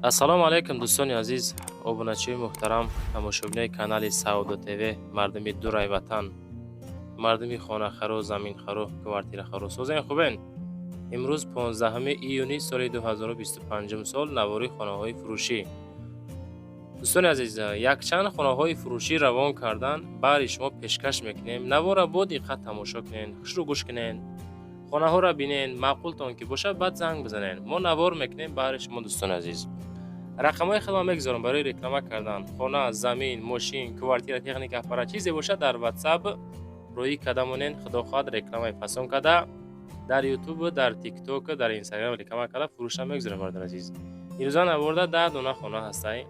ассалому алайкум дӯстони азиз, обуначиҳои муҳтарам, тамошобинои канали Саудо ТВ, мардуми дурай ватан, мардуми хонахару, заминхару, квартирахару. Созен хубен? имрӯз 15 июни соли 2025 сол, навори хонаҳои фурӯшӣ. дӯстони азиз, якчанд хонаҳои фурӯшӣ равон кардан баъри шумо пешкаш мекунем. Навора бо диққат тамошо кунен, хушру гӯш кунен, хонаҳоро бинен, маъқултон ки бошад, баъд занг бизанен. Мо навор мекунем баъри шумо дӯстони азиз. рақамҳои худро мегузорам барои реклама кардан. Хона, замин, мошин, квартира, техника, аппарат чизе бошад, дар WhatsApp рӯи када монен. Худо хоҳад рекламаи фасон када дар YouTube, дар TikTok, дар Instagram реклама када фурӯша мегузорам бародари азиз. имрӯза наворда 10 дона хона ҳастай.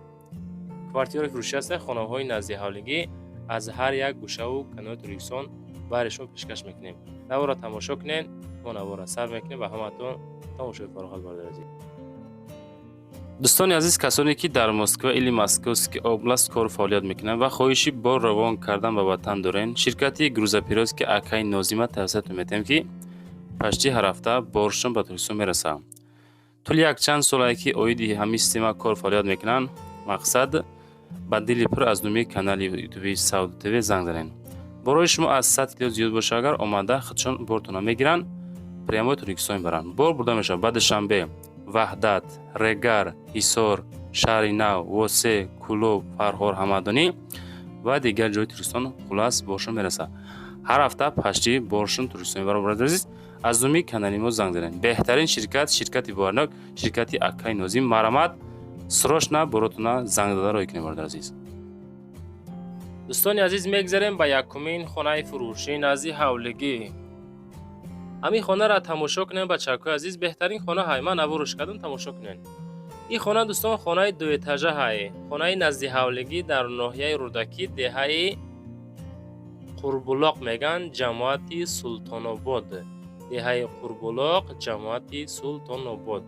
квартираи фурӯшӣ ҳастай, хонаҳои назди ҳавлигӣ аз ҳар як гӯшаву канори Туркистон баъри шумо пешкаш мекунем. навора тамошо кунен, мо навора сар мекунем ва ҳаматон тамошои фароғат бародари азиз. дӯстони азиз, касоне ки дар Москва или Московский област кор фаъолият мекунанд ва хоҳиши бор равон кардан ба ватан дорен, ширкати грузоперевозки Акаи Нозима тавсиятон метем ки пашти ҳар ҳафта боршон ба Туркистон мерасад. тӯли якчанд солае ки оиди ҳамин система кор фаъолият мекунанд. мақсад ба дили пур аз номи канали ютуби Саудо ТВ занг занед. борои шумо аз 100 кило зиёд боша, агар омада худшон бортона мегиранд, прямои Туркистон баранд. бор бурда мешавад ба Душанбе, Ваҳдат, Регар, Ҳисор, Шаҳри Нав, Восе, Кӯлоб, Фарҳор, Ҳамадонӣ ва дигар ҷойи Туркистон хулас боршон мерасад. ҳар ҳафта пашти боршон Туркистон мебарад. бародари азиз, аз номи канали мо занг занед. беҳтарин ширкат, ширкати боварнок, ширкати Акаи Нозим. марамат срочно боротона занг дада роҳӣ кунед бародари азиз. дӯстони азиз, мегзарем ба якумин хонаи фурӯшӣ назди ҳавлигӣ. ҳамин хонаро тамошо кунем бачакҳои азиз. беҳтарин хона ҳай, ман наворш кардам, тамошо кунен. ин хона дӯстон хонаи дуэтажа ҳай, хонаи назди ҳавлигӣ дар ноҳияи Рӯдакӣ, деҳаи Қурбулоқ меган, ҷамоати Султонобод. деҳаи Қурбулоқ, ҷамоати Султонобод.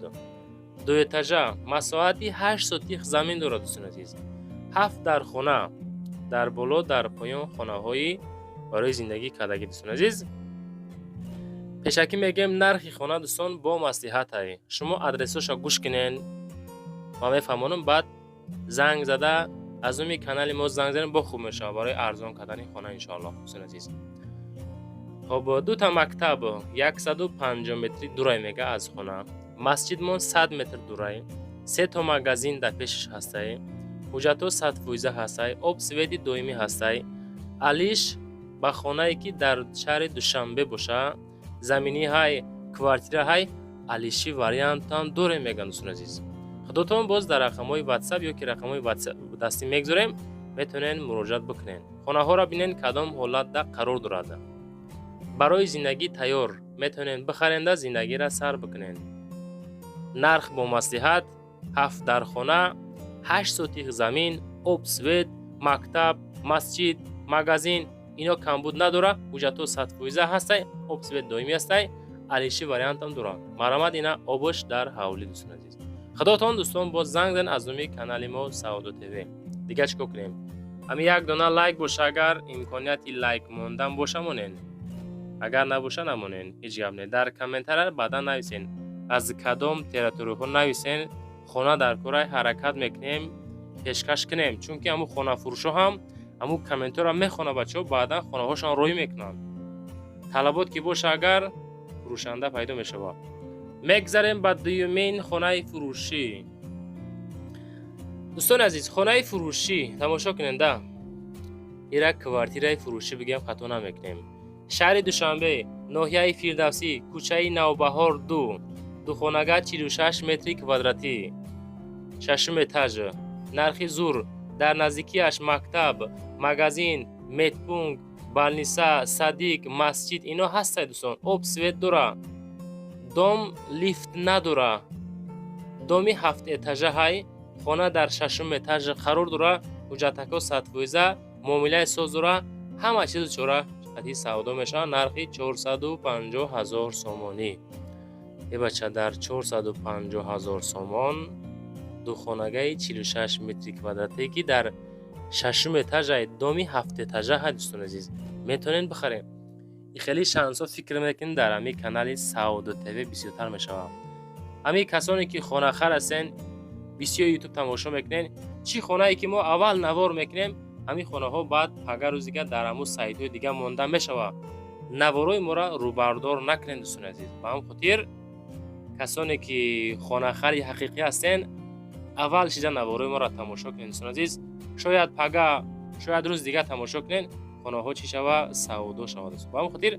дуэтажа, масоҳати 8 сотих замин дорад дӯстони азиз. 7 дар хона, дар боло, дар поён хонаҳои барои зиндагӣ кардагӣ дӯстони азиз. пешакӣ мегем нархи хона дӯстон бо маслиҳат ҳай. шумо адресоша гӯш кунен ва мефаҳмонам, баъд занг зада аз номи канали мо занг занем, бо хуб мешавад барои арзон кардани хона иншоаллоҳ дӯстони азиз. хоб дута мактаб 150 метри дурай мега аз хона. масҷидмон 100 метр дурай. 3 то магазин дар пешаш ҳастай. ҳуҷҷатҳо 100% ҳастай. об свети доимӣ ҳастай. алиш ба хонае ки дар шаҳри Душанбе боша, заминӣ ҳай, квартира ҳай, алиши вариантам дорем меган дӯстони азиз. худотон боз дар рақамҳои WhatsApp ё ки рақамҳои дастӣ мегзорем, метавонен муроҷиат бикунен. хонаҳоро бинен кадом ҳолатда қарор дорад. барои зиндагӣ тайёр, метавонен бихаренда зиндагиро сар бикунен. нарх бо маслиҳат, 7 дар хона, 8 сотих замин, об свет, мактаб, масҷид, магазин, ино камбуд надора. ҳуҷҷатҳо 100% ҳастай. об свет доимӣ ҳастай. алиши вариантам дорад. марамат ина обош дар ҳавлӣ дӯстони азиз. худотон дӯстон боз занг зан аз номи канали мо Саудо ТВ. дига чӣ кор кунем? ҳамин як дона лайк боша, агар имконияти лайк мондан боша монен. агар набоша намонен, ҳеҷ гап не. дар комментария баъдан нависен аз кадом территорияҳо нависен, хона дар кора ҳаракат мекунем, пешкаш кунем. чунки ҳамун хонафурӯшо ҳам ҳамун комментора мехонад бачаҳо, баъдан хонаҳошон роҳӣ мекунанд. талабот ки боша, агар фурӯшанда пайдо мешавад. мегзарем ба дуюмин хонаи фурӯшӣ. дӯстони азиз, хонаи фурӯшӣ тамошо куненда. ира квартираи фурӯшӣ бигем хато намекунем. шаҳри Душанбе, ноҳияи Фирдавсӣ, кӯчаи Навбаҳор 2, духонага 46 метри квадратӣ, 6 этаж. нархи зур. дар наздикиаш мактаб, магазин, медпункт, балниса, садик, масҷид ино ҳастай дӯстон. об свет дора. дом лифт надора. доми 7 этажа ҳай. хона дар 6 этаж қарор дора. ҳуҷҷатако 100%, муомилаи соз дора. ҳама чизу чора ҳати савдо мешавад. нархи 450 000 сомонӣ. бача, дар 450 000 сомон духонагаи 46 метри квадратӣ ки дар 6 этажаи доми 7 этажа ҳай дӯстони азиз, метавонен бихарем. и хеле шансо фикр мекунед дар ҳамин канали Саудо ТВ бисёртар мешавад. ҳамин касоне ки хонахар ҳастен, بسیار یوتیوب تماشا میکنین، چی خانه ای که ما اول نوار میکنیم همین خانه ها بعد پگه روزی که در همون سایت های دیگه مونده میشوه. نوارای ما را رو بردار نکنین دوستان عزیز. با هم خاطر کسانی که خانه خری حقیقی هستین اول شیجا نوارای ما را تماشا کنین دوستان عزیز. شاید پگه شاید روز دیگه تماشا کنین خانه ها چی شوه سودا شوه دوست. با هم خاطر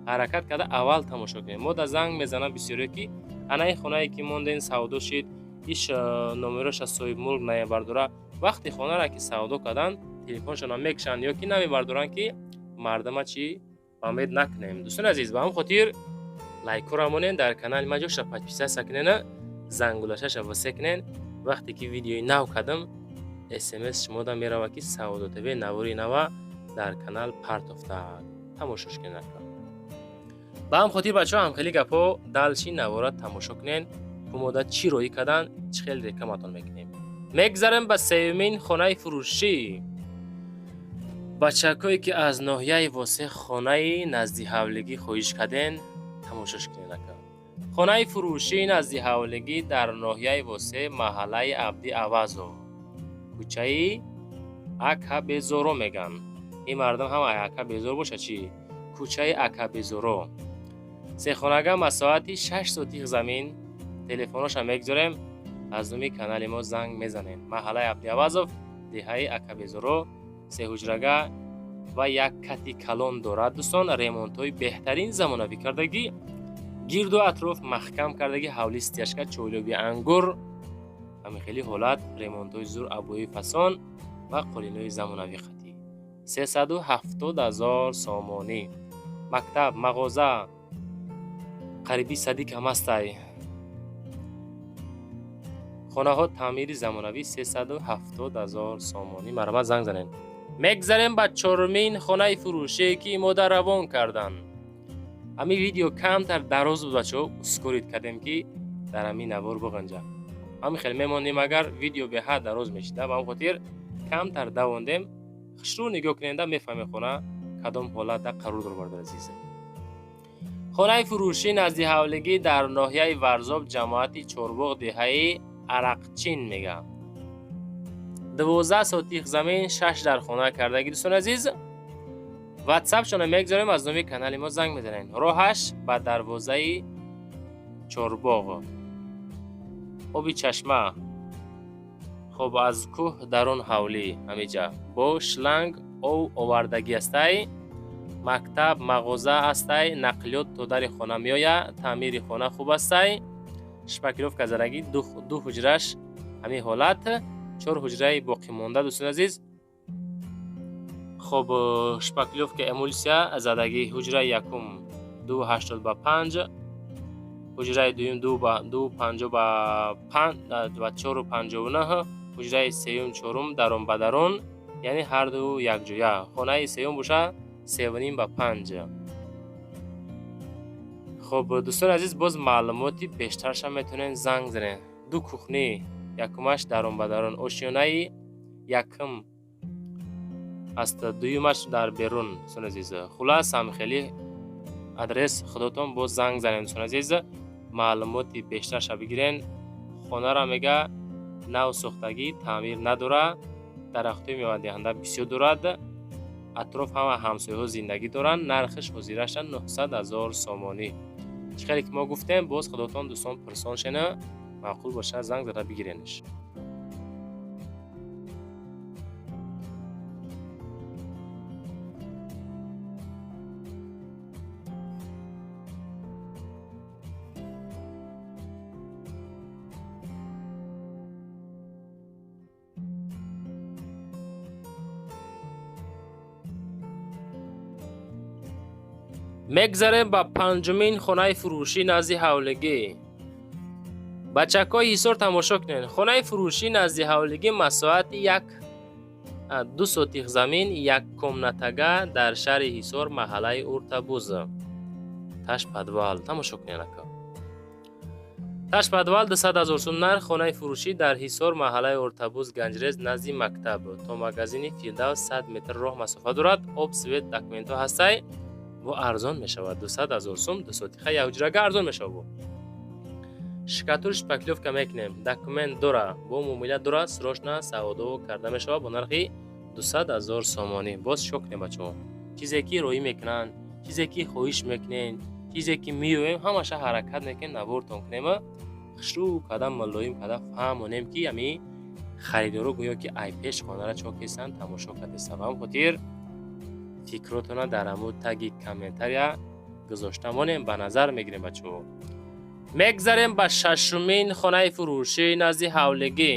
حرکت کرده اول تماشا کنین. ما در زنگ میزنم بسیاری که انا این خانه ای که موندین سودا شید ایش نمرش از صاحب ملک نمی برداره. وقتی خانه را که سودا کردن تلفنشون میکشن یا که نمی بردارن که مردم چی امید نکنیم دوستان عزیز. با هم خاطر لایک را مونین، در کانال ما جوش پچ سکنین، زنگولشش واسه کنین. وقتی که ویدیوی نو کردم اس ام اس شما دا میره که سودا تیوی نواری نوا در کانال پارت افتاد تماشاش کنین. با هم خاطر بچه ها هم خیلی گپا دلشی نوارات تماشا کنین که مدت چی روی کردن چه خیلی رکمتون میکنیم. میگذارم به سومین خانه فروشی. بچه‌هایی که از ناحیه واسه خانه نزدی حولگی خواهش کردن تماشاش کنین. خانه فروشی نزدی حولگی در ناحیه واسه محله عبدی عوضو کوچه اکا بیزورو میگن. این مردم هم اکا بیزورو باشه چی؟ کوچه اکا بیزورو. سه خانگاه مساحتی 6 سوتیق زمین. تلفنش هم میگذاریم از دومی کانال ما زنگ میزنین. محله عبدی عوضو دهه اکا بیزورو. سه حجرگاه و یک کتی کلان دارد دوستان. ریمونت های بهترین زمانوی کردگی، گرد و اطراف محکم کردگی، حولی استیشکا چولوبی انگور، همین خیلی حالت ریمونت های زور ابوی فسان و قلین های زمانوی خطی. 370,000 سامانی. مکتب مغازه قریبی صدی کم است. خانه ها تعمیری زمانوی 370,000 سامانی. مرا زنگ زنین. میگذاریم با چهارمین خانه فروشی که ما در روان کردن. همین ویدیو کمتر دراز بود بچه ها، اسکورید کردیم که در همین نوار بگنجه. همین خیلی میمانیم اگر ویدیو به حد دراز میشیده. با هم خاطر کمتر دواندیم خشرو نگاه کننده میفهمه خانه کدام حالت در قرار دار برده عزیزه. خانه فروشی نزدی حولگی در ناحیه ورزاب جماعتی چورباغ دهه عرقچین میگه. 12 سوتیق زمین 6 در خانه کردگی دوستان عزیز. واتساپ شونه میگذاریم از نومی کانال ما زنگ میزنین. راهش با دروازه چورباغ. آبی چشمه خب از کوه درون حولی همیجا با شلنگ او آوردگی استای. مکتب مغازه استای. نقلیات تو در خانه میآید. تعمیر خانه خوب استای. شپکلوف کزرگی دو حجرش همین حالت. 4 حجره باقی مونده دوستان عزیز. خب شپکلوف که امولسیا زدگی حجره یکم 285، حجره دویم 250 با 5 و 459، حجره سیوم چهارم درون بدرون یعنی هر دو یک جویه. خانه سیوم باشه 3.5 با 5. خب دوستان عزیز باز معلوماتی بیشترش هم میتونین زنگ زنین. 2 کوخنی یکمش درون بدرون، آشیانه یکم است، دویمش در بیرون دوستان عزیز. خلاص هم خیلی ادرس خودتون با زنگ زنین دوستان عزیز. معلوماتی بیشتر شو بگیرین. خانه را میگه نو ساختگی تعمیر نداره. درختی میوه دهنده بسیار دارد. اطراف همه همسایه ها زندگی دارن. نرخش حضیرش 900,000 سامانی. چقدر که ما گفتیم باز خودتون دوستان پرسان شنه معقول باشه زنگ زده بگیرینش. میگذاریم با پنجمین خانه فروشی نزدی حولگی. بچه‌های حصار تماشا کنین. خانه فروشی نزدی حولگی مساحت 2 سوتیق زمین 1 کمنتگه در شهر حصار محله ارتبوز تاش پدوال تماشا کنین. تاش پدوال 200,000 سوم نرخ. خانه فروشی در حصار محله ارتبوز گنجرز نزدی مکتب تا مغازین فیلدا 100 متر راه مسافت دارد. آب سویت داکومنت ها هستی و ارزان می شود. 200,000 سوم 2 سوتیقه یک حجره ارزان می شود. шкатулш паклёвка мекунем. Документ дора, бо муомила дора, срочно саводо карда мешавад бо нархи 200,000 сомонӣ. Боз шокнем бачаҳо. чизе ки роӣ мекунанд, чизе ки хоҳиш мекунем, чизе ки меёем, ҳамаша ҳаракат мекунем навортон кунем. хушрӯ када малоим када фаҳмонем ки ами харидоро гӯё ки айпеш хонара чокесан тамошо кардесам. ҳам хотир фикротона дар амуд таги комментария гузошта монем, ба назар мегирем бачаҳо. мегзарем ба шашумин хонаи фурӯшӣ назди ҳавлигӣ.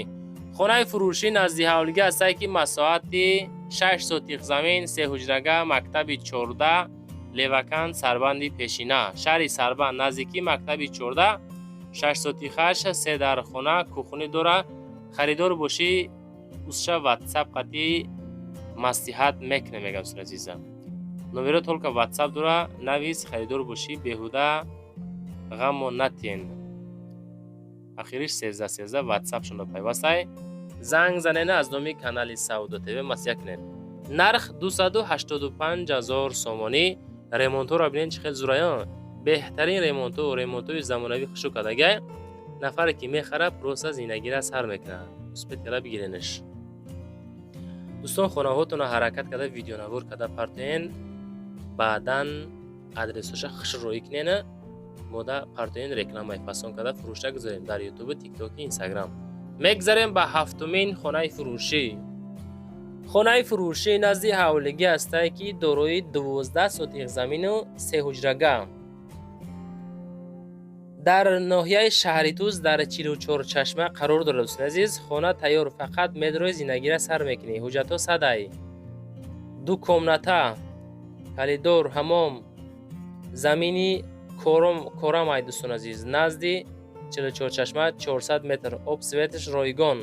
хонаи фурӯшӣ назди ҳавлигӣ ҳастае ки масоҳати 6 сотих замин, 3 ҳуҷрага, мактаби 14, левакан, сарбанди пешина. шаҳри Сарбанд наздики мактаби 14, 6 сотихаш, 3 дархона, кухни дора. харидор бошӣ усша ватсап қати маслиҳат мекунем мегам син азиза. номеро толка ватсап дора, навис харидор бошӣ беҳуда ғаммо натин. ахириш 1313 ватсап шунда пайвастай. занг занена аз номи канали Саудо ТВ масъя кунед. нарх 285,000 сомонӣ. ремонтҳоро бинед чӣ хел зураён. беҳтарин ремонтҳои замонавӣ хушук кардагай. нафаре ки мехара просто зиндагиро сар мекунад. успет када бигиренаш. дӯстон хонаҳоатонро ҳаракат карда видеонавор карда партоен, баъдан адресоша хушр роӣ кунен. мода партоен рекламаи фасон карда фурӯшта гузорем дар ютуб, тикток, инстаграм. мегзарем ба ҳафтумин хонаи фурӯшӣ. хонаи фурӯшӣ назди ҳавлигӣ ҳастае ки дорои 12 сотих замину 3 ҳуҷрага дар ноҳияи шаҳри Туз дар 44 чашма қарор дорад. дӯстони азиз, хона тайёр, фақат медрои зиндагиро сар мекунӣ. ҳуҷҷатҳо садай: 2 комната, калидор, ҳамом, замини корамай. дӯстон азиз, назди 44 чашма, 400 метр, об светш ройгон.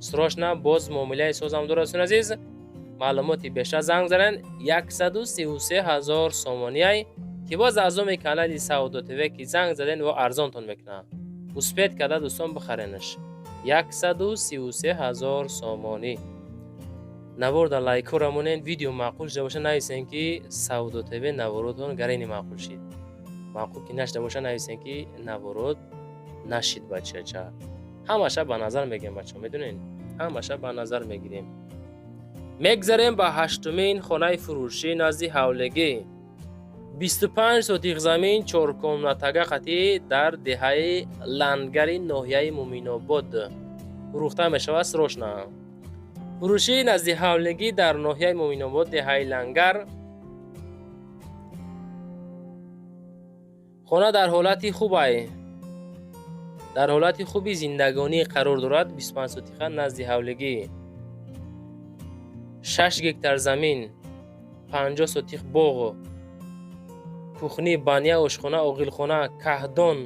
срочно боз муомилаи созам дорад. дӯстон азиз, маълумоти бештар занг занен. 133,000 сомонияй ки боз аъзоми канали Саудо ТВ ки занг заден ва арзонтон мекунад. успет карда дӯстон бихаренаш. 133,000 сомонӣ. наворда лайкора монен. видео маъқул шуда боша нависен ки Саудо ТВ наворотон гарини маъқул шид. маъқул ки нашда боша нависен ки наворот нашид бачача. ҳамаша ба назар мегирем бача, медонен? ҳамаша ба назар мегирем. мегзарем ба ҳаштумин хонаи фурӯшӣ назди ҳавлигӣ. 25 сотих замин, 4 комнатага қати дар деҳаи Лангари ноҳияи Муъминобод фурӯхта мешавад. срочно фурӯшӣ назди ҳавлигӣ дар ноҳияи Муъминобод, деҳаи Лангар. хона дар ҳолати хубай, дар ҳолати хуби зиндагонӣ қарор дорад. 25 сотиха назди ҳавлигӣ, 6 гектар замин, 50 сотих боғ, кухни, баня, ошхона, оғилхона, каҳдон,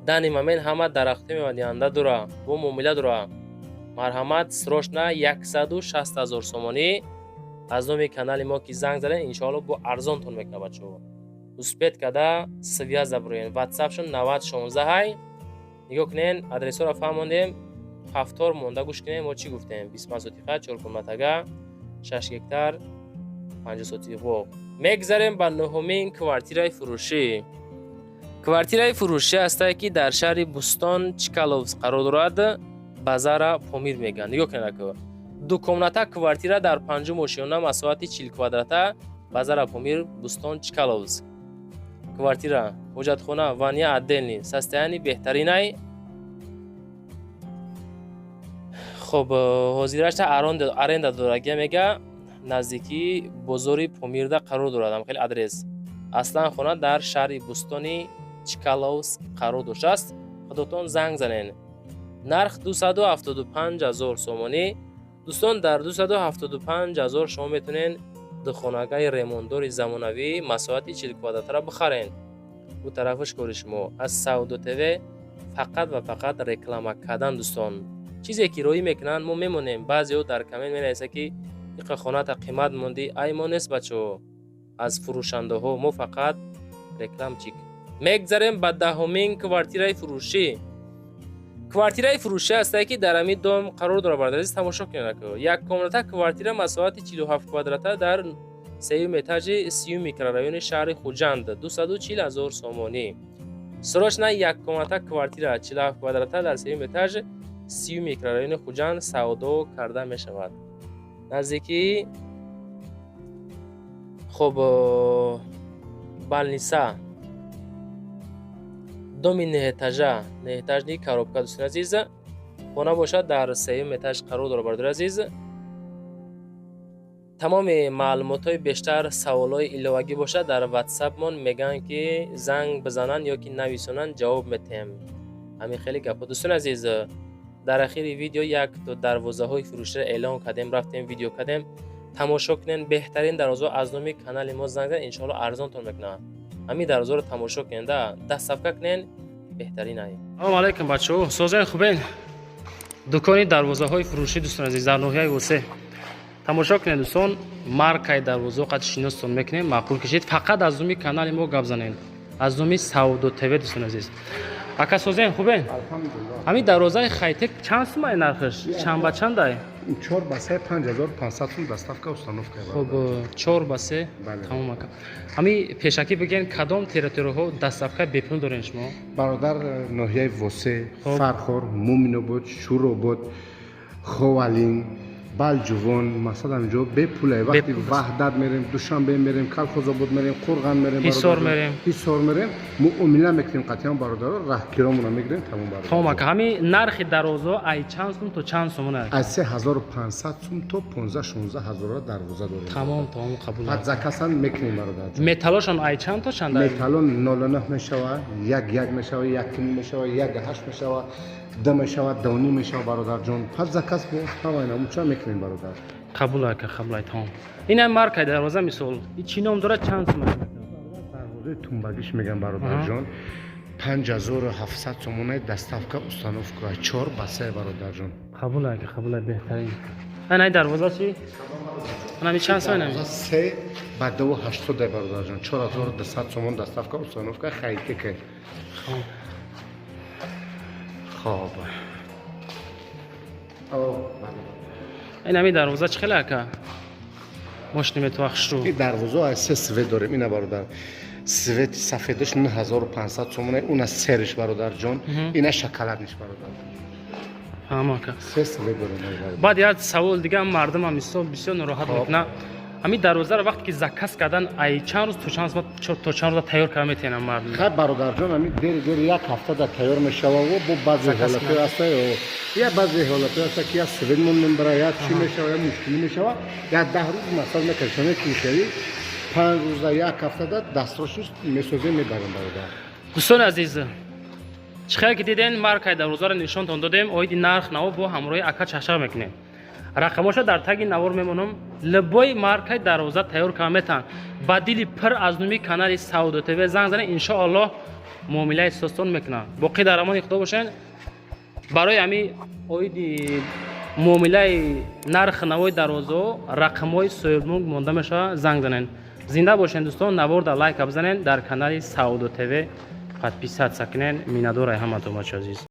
дани мамен, ҳама дарахтои мевадиҳанда дора, бо муомила дора. марҳамат, срочно 160,000 сомонӣ. аз номи канали мо ки занг занен, иншоалло бо арзонтон мекунад бачаҳо. успет карда связа бироен. ватсапшон 9016 ҳай. нигоҳ кунен, адресҳоро фаҳмондем. ҳафтор монда гӯш кунем. мо чӣ гуфтем? 25 сотиха, 4 комнатага, 6 гектар, 50 сотих боғ. мегзарем ба нуҳумин квартираи фурӯшӣ. квартираи фурӯшӣ ҳастае ки дар шаҳри Бустон, Чкаловск қарор дорад. базара Помир мегӯянд. нигоҳ кунед ака. 2 комната квартира дар 5 ошиёна, масоҳати 40 квадрата, базара Помир, Бустон, Чкаловск. квартира, ҳоҷатхона, ванья отдельный, состоянии беҳтаринай. хоб ҳозирашта аренда дорагия мега. наздики бозори Помирда қарор дорад. ҳам хеле адрес. аслан хона дар шаҳри Бустони Чкаловск қарор доштааст. худотон занг занен. нарх 275,000 сомонӣ. дӯстон, дар 275,000 шумо метавонед духонагаи ремонтдори замонавӣ масоҳати 40 квадратара бихарен. бу тарафаш кори шумо. аз Саудо ТВ фақат ва фақат реклама кардан. дӯстон, чизе ки роӣ мекунанд мо мемонем. баъзеҳо дар коммент менависанд ки иқа хоната қимат монди. ай мо нест бачаҳо, аз фурӯшандаҳо. мо фақат рекламчик. мегзарем ба даҳумин квартираи фурӯшӣ. квартираи фурӯшӣ ҳастае ки дар ҳамин дом қарор дорад. бародариз тамошо кунед. як комната квартира масоҳати 47 квадрата дар 3 этажи 30 микрорайони шаҳри Хуҷанд, 240,000 сомонӣ. срочно якумата квартира 47 квадрата дар сеюм этаж 30 микрорайони Хуҷанд савдо карда мешавад. наздики хуб балниса доми неэтажни коробка дӯстон азиз хона бошад дар сеюм этаж қарор дорад бардор азиз. тамоми маълумотҳои бештар саволҳои иловагӣ бошад дар ватсапмон мегӯянд ки занг бизананд ё ки нависонанд ҷавоб метаҳем. ҳамин хеле гапҳо дӯстон азиз. дар ахири видео як дарвозаҳои фурӯширо эълон кардем, рафтем видео кардем. тамошо кунен, беҳтарин дарвоза аз номи канали мо занг занед, иншоалло арзонтон мекунад. ҳамин дарвозаро тамошо кунен, дастсафка кунен, беҳтарин ай. Салом алайкум бачаҳо, созаи хубен. дукони дарвозаҳои фурӯшӣ дӯстон азиз дар ноҳияи Восе. тамошо кунед дӯстон, маркаи дарвозаҳо қад шиностон мекунем, маъқул кишед. фақат аз номи канали мо гап занед, аз номи Савдо ТВ дӯстон азиз. ака созаи хубен? ҳамин дарвозаи хайтек чанд сумаи нархаш? чанд ба чанд ай? 4 ба 3 5500 сум доставка установка. хуб 4 ба 3 тамом ака. ҳамин пешакӣ бигӯен кадом территорияҳо доставка бепул дорем шумо? бародар ноҳияи Восе, Фархор, Муминобод, Шуробод, Ховалин, Балҷувон, масалан ҷо бепул ай. вақти ваҳдат мерем, душанбе мерем, Калхозобод мерем, Қурған мерем, ҳисор мерем, муомила мекунем қатъиян бародаро, раҳкиромона мегирем тамом бародар. тамом ака. ҳамин нархи дарвоза ай чанд сум то чанд сум аст? аз 3500 сум то 15-16000 дарвоза дорем. тамом қабул. пад закасан мекунем бародар. металлошон ай чанд то чанд ай? металлон 09 мешава, 1 мешава, 1 мешава, 1.8 мешава, 2 мешава, 2.5 мешава бародарҷон. пад закас бо ҳамаина муча мекунем бародар. қабул ака, қабул ай тамом. ин ай маркаи дарвоза мисол чӣ ном дорад, чанд сум аст? дарвозаи тумбагиш мегам бародарҷон. 5700 сомонаи доставка установка 4 ба 3 бародарҷон. қабул ака, қабул ай беҳтарин. ай дарвоза чӣ? ана чанд сом ин? 3 ба 2.8 дай бародарҷон. 4200 сомон доставка установка хайтек. хоб. ин ами дарвоза чӣ хеле ака? мош неметвахшу. ин дарвоза аз 3 свет дорем. ина бародар свети сафедаш 9500 сомон, уна сериш бародарҷон. ина шоколадниш бародар. ҳама ака. 3 свет дорем. баъд як савол дига мардумам мисол бисёр нороҳат мекунад. ҳамин дарвозаро вақте ки заказ кардан ай чанд рӯз то чанд рӯз тайёр карда метавонам мардум? хай бародарҷон ҳамин дери як ҳафта да тайёр мешава ва бо баъзе ҳолатҳо аст я баъзе ҳолатҳо аст ки я сведмон мебара, я чӣ мешава, я мушкилӣ мешава, я 10 рӯз масал мекашонед ки мешавӣ 5 рӯза як ҳафта да дастрошиш месозем мебарем бародар. дӯстони азиз, чӣ хеле ки диден маркаи дарвозаро нишонтон додем, оиди нарх наво бо ҳамроҳи ака чашақ мекунем. рақамоша дар таги навор мемонам. либои маркаи дарвоза тайёр карда метавонанд. ба дили пир аз номи канали Савдо ТВ занг занед, иншоалло муомилаи состон мекунад. боқӣ дар амони худо бошед. барои ҳамин оиди муомилаи нарх навои дарвозаҳо рақамҳои соҳибмулк монда мешавад, занг занед. зинда бошед дӯстон, наворда лайка бизанед, дар канали Савдо ТВ подписатсия кунед. миннатдорам ҳаматон бачаҳо азиз.